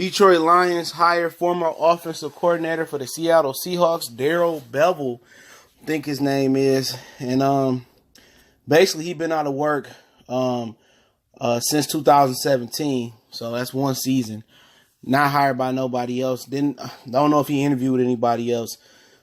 Detroit Lions hire former offensive coordinator for the Seattle Seahawks, Darrell, Bevell, I think his name is. And basically he's been out of work since 2017. So that's one season. Not hired by nobody else. Don't know if he interviewed with anybody else.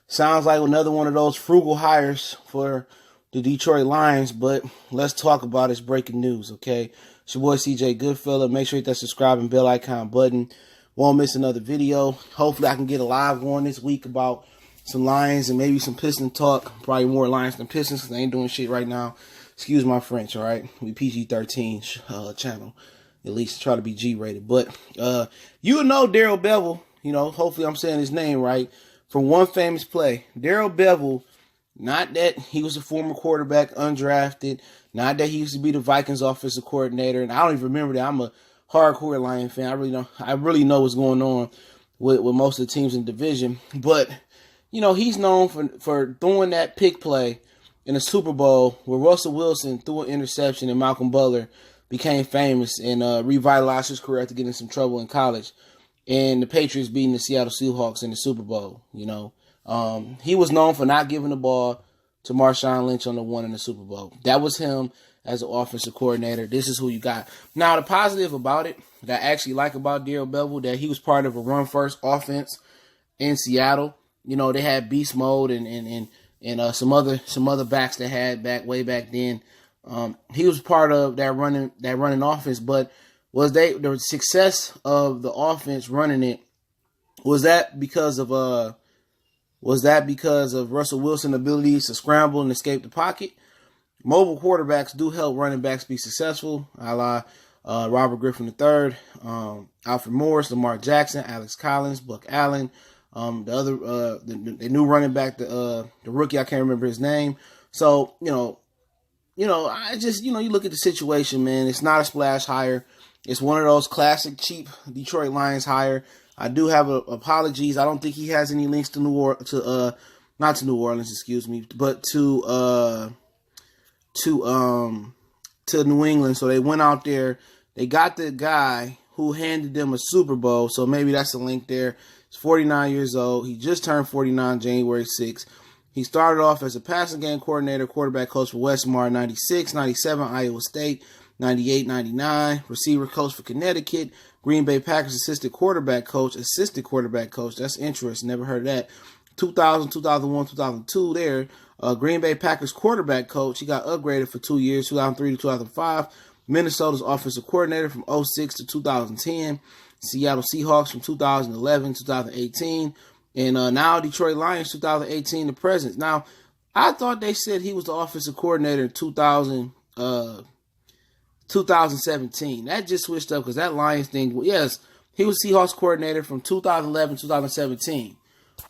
Sounds like another one of those frugal hires for the Detroit Lions, but let's talk about his breaking news, okay? It's your boy CJ Goodfella. Make sure you hit that subscribe and bell icon button. Won't miss another video. Hopefully I can get a live one this week about some Lions and maybe some Piston talk. Probably more Lions than Pistons because they ain't doing shit right now. Excuse my French, all right? We PG-13 channel. At least try to be G-rated. But you know Darrell Bevell, hopefully I'm saying his name right, from one famous play. Darrell Bevell, not that he was a former quarterback, undrafted, not that he used to be the Vikings offensive coordinator, and I don't even remember that. I'm a hardcore Lion fan. I really know what's going on with most of the teams in the division. But, he's known for throwing that pick play in the Super Bowl where Russell Wilson threw an interception and Malcolm Butler became famous and revitalized his career after getting in some trouble in college. And the Patriots beating the Seattle Seahawks in the Super Bowl, He was known for not giving the ball to Marshawn Lynch on the one in the Super Bowl. That was him as an offensive coordinator. This is who you got. Now, the positive about it that I actually like about Darrell Bevell, that he was part of a run-first offense in Seattle. They had beast mode and some other backs they had way back then. He was part of that running offense, but the success of the offense running it, was that because of Russell Wilson's abilities to scramble and escape the pocket? Mobile quarterbacks do help running backs be successful, a la Robert Griffin III, Alfred Morris, Lamar Jackson, Alex Collins, Buck Allen, the new running back, the rookie, I can't remember his name. So, I just, you look at the situation, man. It's not a splash hire. It's one of those classic cheap Detroit Lions hire. I do have apologies. I don't think he has any links to not to New Orleans, excuse me, but to New England. So they went out there. They got the guy who handed them a Super Bowl. So maybe that's a link there. He's 49 years old. He just turned 49 January 6th. He started off as a passing game coordinator, quarterback coach for Westmar, 96, 97, Iowa State, 98, 99, receiver coach for Connecticut, Green Bay Packers assistant quarterback coach. That's interesting. Never heard of that. 2000, 2001, 2002 there. Green Bay Packers quarterback coach. He got upgraded for 2 years, 2003 to 2005. Minnesota's offensive coordinator from 06 to 2010. Seattle Seahawks from 2011 to 2018. And now Detroit Lions 2018 to present. Now, I thought they said he was the offensive coordinator in 2017. That just switched up because that Lions thing, yes, he was Seahawks coordinator from 2011 to 2017.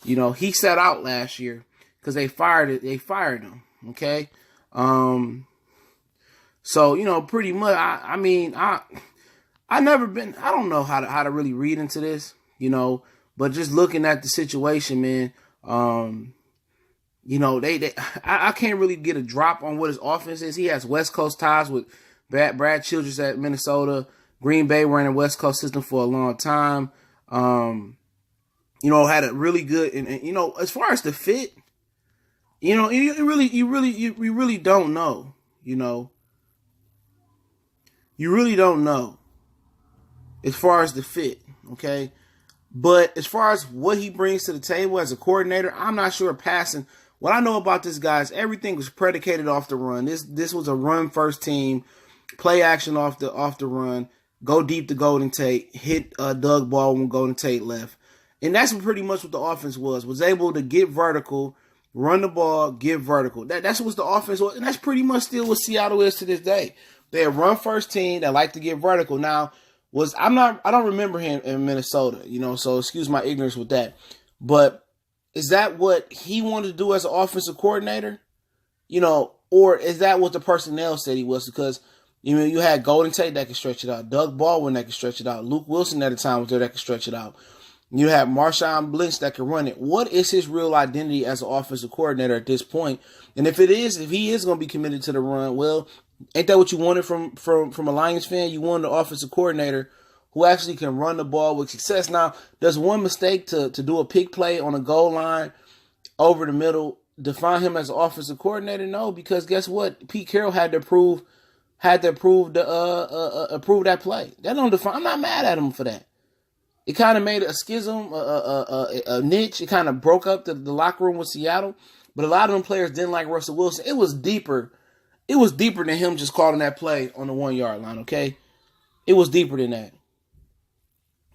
He sat out last year because they fired him. Okay. So, pretty much, I don't know how to really read into this, but just looking at the situation, man, I can't really get a drop on what his offense is. He has West Coast ties with Brad Childress at Minnesota. Green Bay ran a West Coast system for a long time. Had a really good, and as far as the fit, you really don't know, You really don't know as far as the fit, okay? But as far as what he brings to the table as a coordinator, I'm not sure passing. What I know about this guy is everything was predicated off the run. This was a run first team, play action off the run, go deep to Golden Tate, hit Doug Ball when Golden Tate left. And that's pretty much what the offense was able to get vertical, run the ball, get vertical. That's what the offense was, and that's pretty much still what Seattle is to this day. They're a run first team that like to get vertical. Now, I don't remember him in Minnesota, so excuse my ignorance with that. But is that what he wanted to do as an offensive coordinator? Or is that what the personnel said he was? Because, you had Golden Tate that could stretch it out, Doug Baldwin that could stretch it out, Luke Wilson at the time was there that could stretch it out. You have Marshawn Lynch that can run it. What is his real identity as an offensive coordinator at this point? And if he is going to be committed to the run, well, ain't that what you wanted from a Lions fan? You wanted an offensive coordinator who actually can run the ball with success. Now, does one mistake to do a pick play on a goal line over the middle define him as an offensive coordinator? No, because guess what? Pete Carroll had to approve that play. That don't define. I'm not mad at him for that. It kind of made a schism, a niche. It kind of broke up the locker room with Seattle. But a lot of them players didn't like Russell Wilson. It was deeper. It was deeper than him just calling that play on the 1 yard line, okay? It was deeper than that.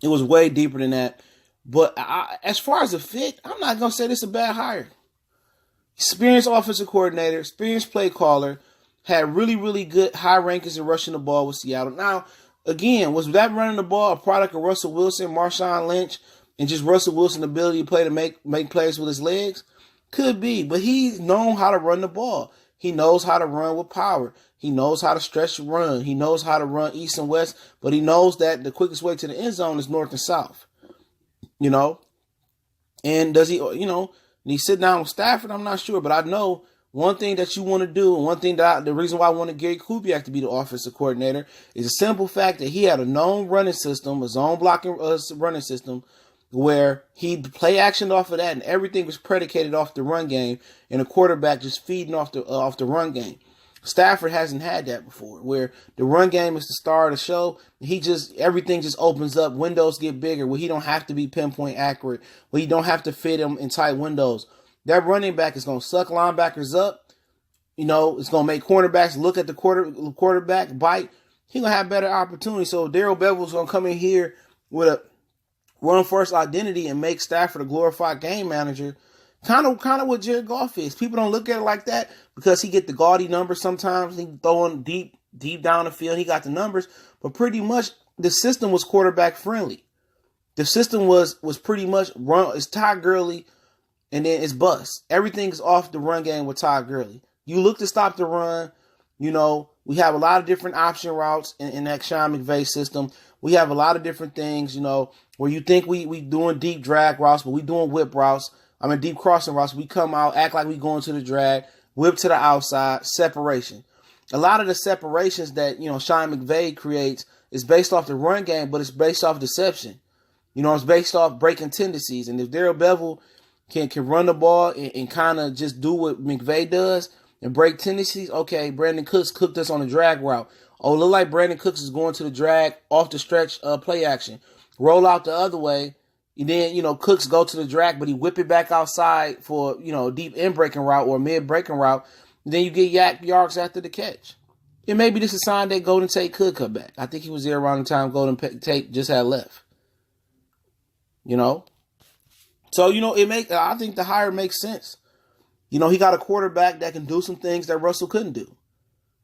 It was way deeper than that. But as far as the fit, I'm not going to say this is a bad hire. Experienced offensive coordinator, experienced play caller, had really, really good high rankings in rushing the ball with Seattle. Now, again, was that running the ball a product of Russell Wilson, Marshawn Lynch, and just Russell Wilson's ability to play to make plays with his legs? Could be, but he's known how to run the ball. He knows how to run with power. He knows how to stretch the run. He knows how to run east and west, but he knows that the quickest way to the end zone is north and south. You know? And does he, and he sit down with Stafford? I'm not sure, but I know one thing that you want to do, and one thing the reason why I wanted Gary Kubiak to be the offensive coordinator is a simple fact that he had a known running system, a zone blocking running system, where he'd play action off of that, and everything was predicated off the run game, and a quarterback just feeding off the run game. Stafford hasn't had that before, where the run game is the star of the show. Everything just opens up, windows get bigger, where he don't have to be pinpoint accurate, where he don't have to fit him in tight windows. That running back is going to suck linebackers up. It's going to make cornerbacks look at the quarterback, bite. He's going to have better opportunities. So Darrell Bevell's going to come in here with a run-first identity and make Stafford a glorified game manager. Kind of what Jared Goff is. People don't look at it like that because he get the gaudy numbers sometimes. He throwing deep down the field. He got the numbers. But pretty much the system was quarterback friendly. The system was pretty much run. It's Todd Gurley. And then it's bust. Everything is off the run game with Todd Gurley. You look to stop the run. We have a lot of different option routes in that Sean McVay system. We have a lot of different things, where you think we doing deep drag routes, but we doing whip routes. Deep crossing routes. We come out, act like we going to the drag, whip to the outside, separation. A lot of the separations that, Sean McVay creates is based off the run game, but it's based off deception. It's based off breaking tendencies. And if Darrell Bevell can run the ball and kind of just do what McVay does and break tendencies. Okay, Brandon Cooks cooked us on the drag route. Oh, look like Brandon Cooks is going to the drag off the stretch play action. Roll out the other way. And then, Cooks go to the drag, but he whip it back outside for, deep end breaking route or mid breaking route. And then you get yak yards after the catch. And maybe this is a sign that Golden Tate could come back. I think he was there around the time Golden Tate just had left. So, I think the hire makes sense. He got a quarterback that can do some things that Russell couldn't do.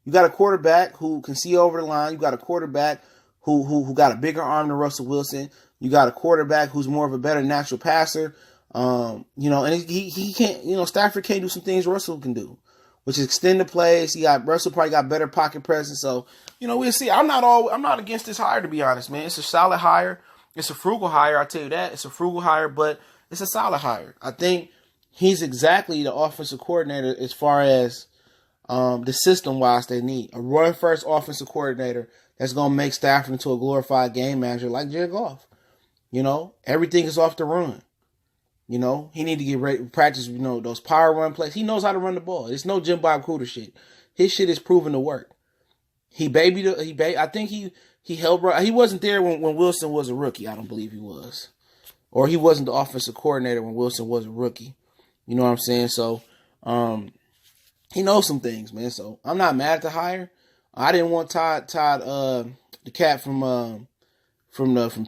You got a quarterback who can see over the line. You got a quarterback who got a bigger arm than Russell Wilson. You got a quarterback who's more of a better natural passer. And he can't, Stafford can't do some things Russell can do, which is extend the plays. Russell probably got better pocket presence. So, we'll see. I'm not against this hire, to be honest, man. It's a solid hire. It's a frugal hire. I'll tell you that. It's a frugal hire, but it's a solid hire. I think he's exactly the offensive coordinator as far as the system-wise they need. A run-first offensive coordinator that's going to make Stafford into a glorified game manager like Jared Goff. Everything is off the run. He need to get ready to practice, those power run plays. He knows how to run the ball. It's no Jim Bob Cooter shit. His shit is proven to work. I think he helped. He wasn't there when Wilson was a rookie. I don't believe he was. Or he wasn't the offensive coordinator when Wilson was a rookie. You know what I'm saying? So, he knows some things, man. So I'm not mad at the hire. I didn't want Todd, the cat from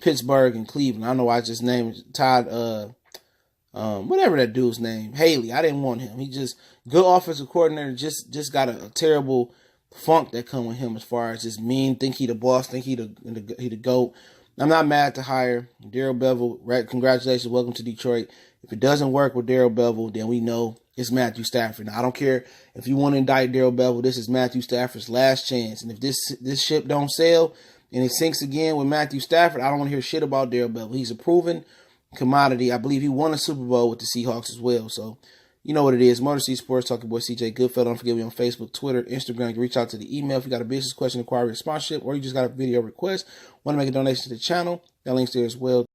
Pittsburgh and Cleveland. I don't know why I just named Todd, whatever that dude's name, Haley. I didn't want him. He just good offensive coordinator. Just got a terrible funk that come with him as far as just mean. Think he the boss. Think he the GOAT. I'm not mad at the hire. Darrell Bevell, right? Congratulations. Welcome to Detroit. If it doesn't work with Darrell Bevell, then we know it's Matthew Stafford. Now, I don't care if you want to indict Darrell Bevell. This is Matthew Stafford's last chance. And if this ship don't sail and it sinks again with Matthew Stafford, I don't want to hear shit about Darrell Bevell. He's a proven commodity. I believe he won a Super Bowl with the Seahawks as well. So, You know what it is. Motor C Sports, talking boy CJ Goodfellow. Don't forget me on Facebook, Twitter, Instagram. You can reach out to the email if you got a business question, inquiry, or sponsorship, or you just got a video request. Want to make a donation to the channel. Got links there as well.